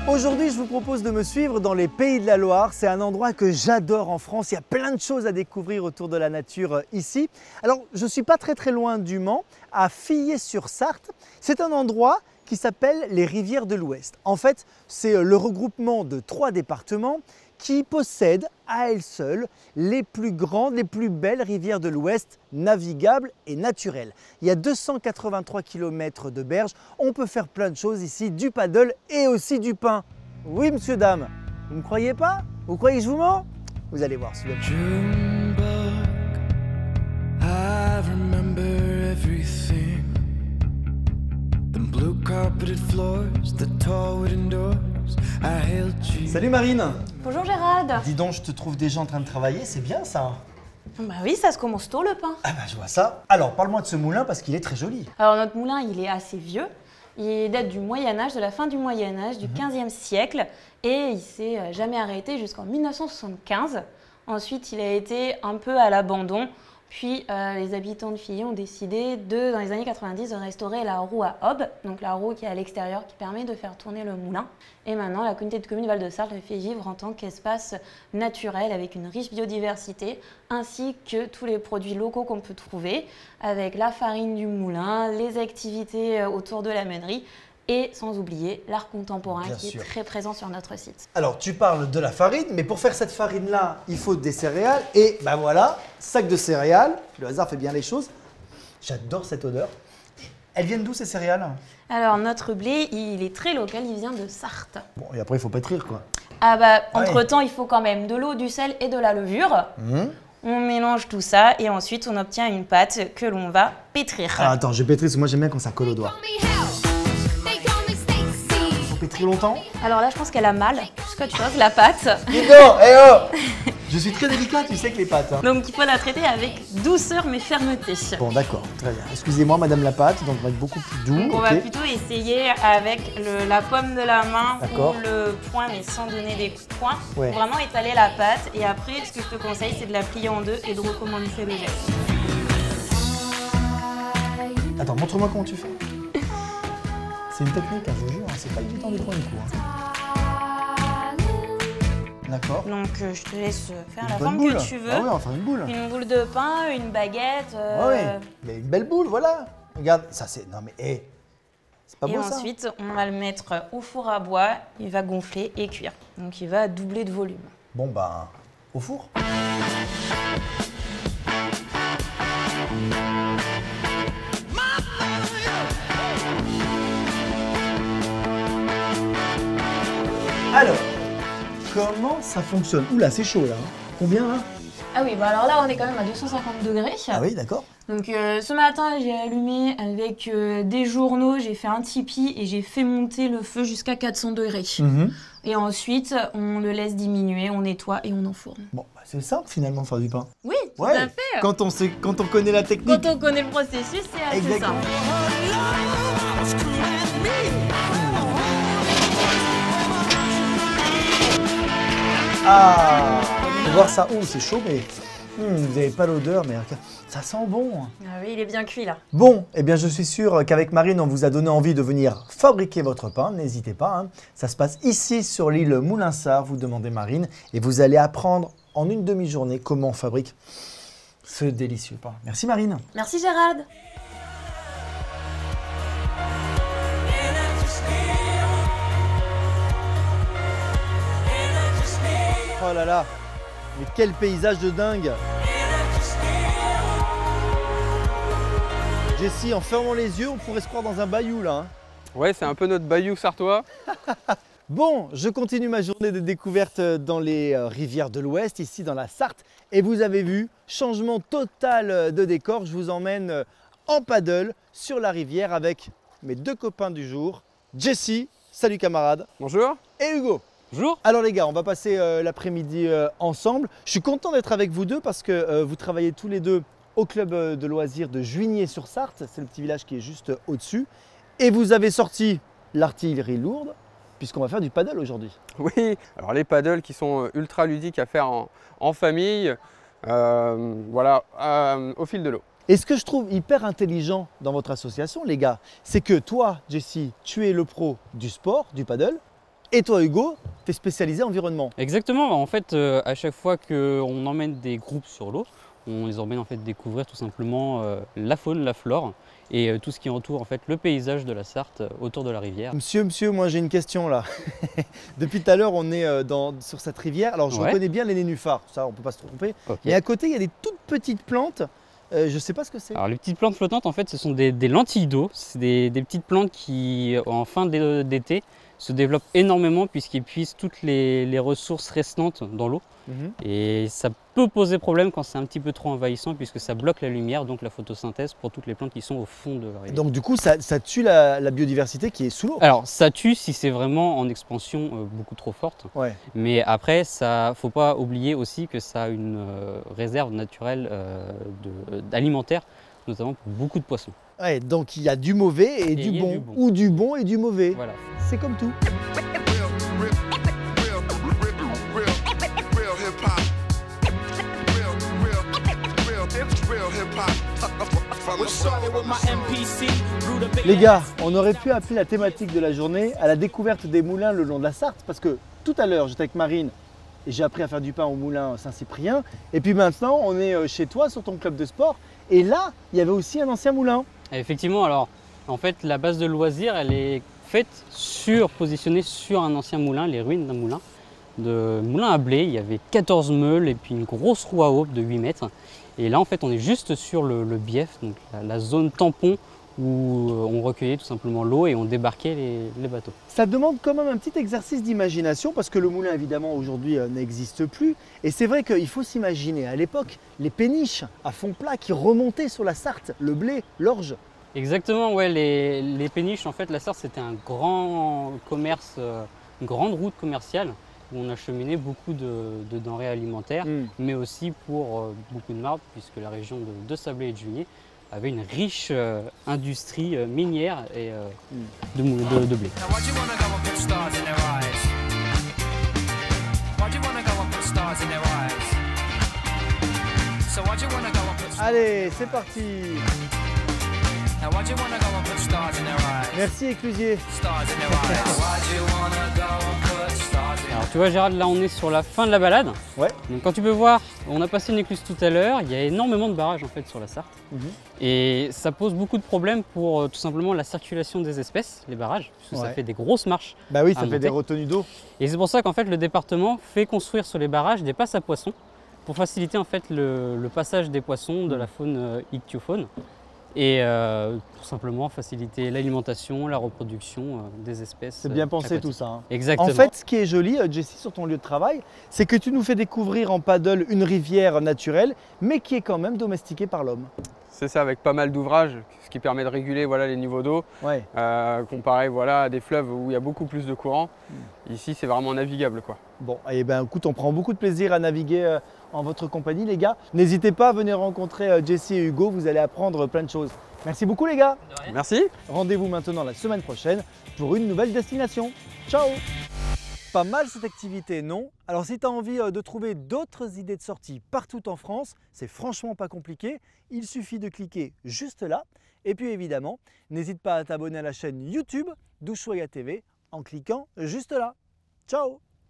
Aujourd'hui, je vous propose de me suivre dans les Pays de la Loire. C'est un endroit que j'adore en France. Il y a plein de choses à découvrir autour de la nature ici. Alors, je ne suis pas très loin du Mans, à Filliez-sur-Sarthe. C'est un endroit qui s'appelle les Rivières de l'Ouest. En fait, c'est le regroupement de 3 départements qui possèdent à elles seules les plus grandes, les plus belles rivières de l'Ouest, navigables et naturelles. Il y a 283 km de berges, on peut faire plein de choses ici, du paddle et aussi du pain. Oui, monsieur, dame, vous ne me croyez pas? Vous croyez que je vous mens? Vous allez voir, suivez-moi. Salut Marine. Bonjour Gérald. Dis donc, je te trouve déjà en train de travailler, c'est bien ça? Bah oui, ça se commence tôt le pain. Ah bah je vois ça. Alors parle-moi de ce moulin parce qu'il est très joli. Alors notre moulin, il est assez vieux. Il date du Moyen-Âge, de la fin du Moyen-Âge, du 15e siècle. Et il s'est jamais arrêté jusqu'en 1975. Ensuite, il a été un peu à l'abandon. Puis les habitants de Filliez ont décidé dans les années 90, de restaurer la roue à Aube, donc la roue qui est à l'extérieur, qui permet de faire tourner le moulin. Et maintenant, la communauté de communes Val-de-Sarthe le fait vivre en tant qu'espace naturel avec une riche biodiversité, ainsi que tous les produits locaux qu'on peut trouver, avec la farine du moulin, les activités autour de la meunerie, et sans oublier l'art contemporain qui est très présent sur notre site. Alors tu parles de la farine, mais pour faire cette farine-là, il faut des céréales. Et ben voilà, sac de céréales, le hasard fait bien les choses. J'adore cette odeur. Elles viennent d'où ces céréales? Alors notre blé, il est très local, il vient de Sarthe. Bon, et après il faut pétrir quoi. Ah bah, entre-temps, il faut quand même de l'eau, du sel et de la levure. On mélange tout ça et ensuite on obtient une pâte que l'on va pétrir. Ah, attends, je pétris parce que moi j'aime bien quand ça colle au doigt. Pétrir longtemps? Alors là, je pense qu'elle a mal, plus qu'autre chose, la pâte. Dis donc, eh oh. Je suis très délicat, tu sais, avec les pâtes. Hein. Donc il faut la traiter avec douceur mais fermeté. Bon, d'accord, très bien. Excusez-moi, madame la pâte, donc on va être beaucoup plus doux. Donc on va plutôt essayer avec la paume de la main ou le poing, mais sans donner des coups de poing. Pour vraiment étaler la pâte. Et après, ce que je te conseille, c'est de la plier en deux et de recommencer le geste. Attends, montre-moi comment tu fais. C'est une technique, hein, je vous jure, hein, c'est pas évident du tout. D'accord. Donc je te laisse faire la forme que tu veux. Ah ouais, on va faire une boule. Une boule de pain, une baguette. Ouais, mais une belle boule, voilà. Regarde, ça c'est... Non mais, hé, c'est pas beau ça. Et ensuite, on va le mettre au four à bois, il va gonfler et cuire. Donc il va doubler de volume. Bon ben, au four. Alors, comment ça fonctionne? Oula, c'est chaud là. Combien là? Ah oui, bah alors là, on est quand même à 250 degrés. Ah oui, d'accord. Donc ce matin, j'ai allumé avec des journaux, j'ai fait un tipi et j'ai fait monter le feu jusqu'à 400 degrés. Et ensuite, on le laisse diminuer, on nettoie et on enfourne. Bon, bah, c'est simple finalement de faire du pain. Oui, tout à fait. Quand on connaît la technique. Quand on connaît le processus, c'est assez simple. Ah, faut voir ça. Oh, c'est chaud, mais vous n'avez pas l'odeur, mais ça sent bon. Ah oui, il est bien cuit là. Bon, eh bien, je suis sûr qu'avec Marine, on vous a donné envie de venir fabriquer votre pain. N'hésitez pas. Hein. Ça se passe ici sur l'île Moulinsart. Vous demandez Marine et vous allez apprendre en une demi-journée comment on fabrique ce délicieux pain. Merci Marine. Merci Gérald. Oh là là, mais quel paysage de dingue! Jessie, en fermant les yeux, on pourrait se croire dans un bayou là. Hein. Ouais, c'est un peu notre bayou sartois. Bon, je continue ma journée de découverte dans les rivières de l'Ouest, ici dans la Sarthe. Et vous avez vu, changement total de décor. Je vous emmène en paddle sur la rivière avec mes 2 copains du jour. Jessie, salut camarade. Bonjour. Et Hugo. Bonjour. Alors les gars, on va passer l'après-midi ensemble. Je suis content d'être avec vous deux parce que vous travaillez tous les deux au club de loisirs de Juigné-sur-Sarthe. C'est le petit village qui est juste au-dessus. Et vous avez sorti l'artillerie lourde puisqu'on va faire du paddle aujourd'hui. Oui, alors les paddles qui sont ultra ludiques à faire en famille, voilà, au fil de l'eau. Et ce que je trouve hyper intelligent dans votre association, les gars, c'est que toi, Jessie, tu es le pro du sport, du paddle. Et toi Hugo, tu es spécialisé environnement. Exactement, en fait à chaque fois qu'on emmène des groupes sur l'eau, on les emmène en fait découvrir tout simplement la faune, la flore et tout ce qui entoure en fait le paysage de la Sarthe autour de la rivière. Monsieur, moi j'ai une question là. Depuis tout à l'heure on est sur cette rivière. Alors je reconnais bien les nénuphars, ça on peut pas se tromper. Okay. Mais à côté il y a des toutes petites plantes. Je sais pas ce que c'est. Alors les petites plantes flottantes en fait ce sont des lentilles d'eau. C'est des petites plantes qui en fin d'été se développent énormément puisqu'ils puisent toutes les ressources restantes dans l'eau. Et ça peut poser problème quand c'est un petit peu trop envahissant puisque ça bloque la lumière, donc la photosynthèse pour toutes les plantes qui sont au fond de la rivière. Donc du coup ça tue la biodiversité qui est sous l'eau. Alors ça tue si c'est vraiment en expansion beaucoup trop forte. Ouais. Mais après, ça faut pas oublier aussi que ça a une réserve naturelle alimentaire, notamment pour beaucoup de poissons. Ouais, donc il y a du mauvais et du bon, ou du bon et du mauvais. Voilà. C'est comme tout. Les gars, on aurait pu appeler la thématique de la journée à la découverte des moulins le long de la Sarthe parce que tout à l'heure j'étais avec Marine et j'ai appris à faire du pain au moulin Saint-Cyprien et puis maintenant on est chez toi sur ton club de sport et là il y avait aussi un ancien moulin. Et effectivement, alors en fait la base de loisirs elle est faite positionnée sur un ancien moulin, les ruines d'un moulin. De moulin à blé, il y avait 14 meules et puis une grosse roue à eau de 8 mètres. Et là en fait on est juste sur le bief, donc la zone tampon où on recueillait tout simplement l'eau et on débarquait les bateaux. Ça demande quand même un petit exercice d'imagination parce que le moulin évidemment aujourd'hui n'existe plus. Et c'est vrai qu'il faut s'imaginer à l'époque les péniches à fond plat qui remontaient sur la Sarthe, le blé, l'orge. Exactement, ouais, les péniches, en fait la Sarthe c'était un grand commerce, une grande route commerciale où on acheminait beaucoup de denrées alimentaires, mais aussi pour beaucoup de marbre, puisque la région de Sablé et de Juigné avait une riche industrie minière et de blé. Allez, c'est parti. Merci Éclusier. Alors tu vois Gérald, là on est sur la fin de la balade. Ouais. Donc quand tu peux voir, on a passé une écluse tout à l'heure, il y a énormément de barrages en fait sur la Sarthe. Et ça pose beaucoup de problèmes pour tout simplement la circulation des espèces, les barrages, puisque ça fait des grosses marches. Bah oui, ça fait des retenues d'eau. Et c'est pour ça qu'en fait le département fait construire sur les barrages des passes à poissons pour faciliter en fait le passage des poissons, de la faune ichthyofaune. Et tout simplement faciliter l'alimentation, la reproduction des espèces. C'est bien pensé aquatiques. Tout ça. Hein. Exactement. En fait, ce qui est joli, Jessie, sur ton lieu de travail, c'est que tu nous fais découvrir en paddle une rivière naturelle, mais qui est quand même domestiquée par l'homme. C'est ça, avec pas mal d'ouvrages, ce qui permet de réguler les niveaux d'eau, comparé à des fleuves où il y a beaucoup plus de courant. Ici, c'est vraiment navigable, quoi. Bon, et ben écoute, on prend beaucoup de plaisir à naviguer en votre compagnie, les gars. N'hésitez pas à venir rencontrer Jessie et Hugo, vous allez apprendre plein de choses. Merci beaucoup, les gars. Merci. Rendez-vous maintenant la semaine prochaine pour une nouvelle destination. Ciao. Pas mal cette activité, non? Alors si tu as envie de trouver d'autres idées de sortie partout en France, c'est franchement pas compliqué. Il suffit de cliquer juste là. Et puis évidemment, n'hésite pas à t'abonner à la chaîne YouTube d'Ushuaïa TV en cliquant juste là. Ciao!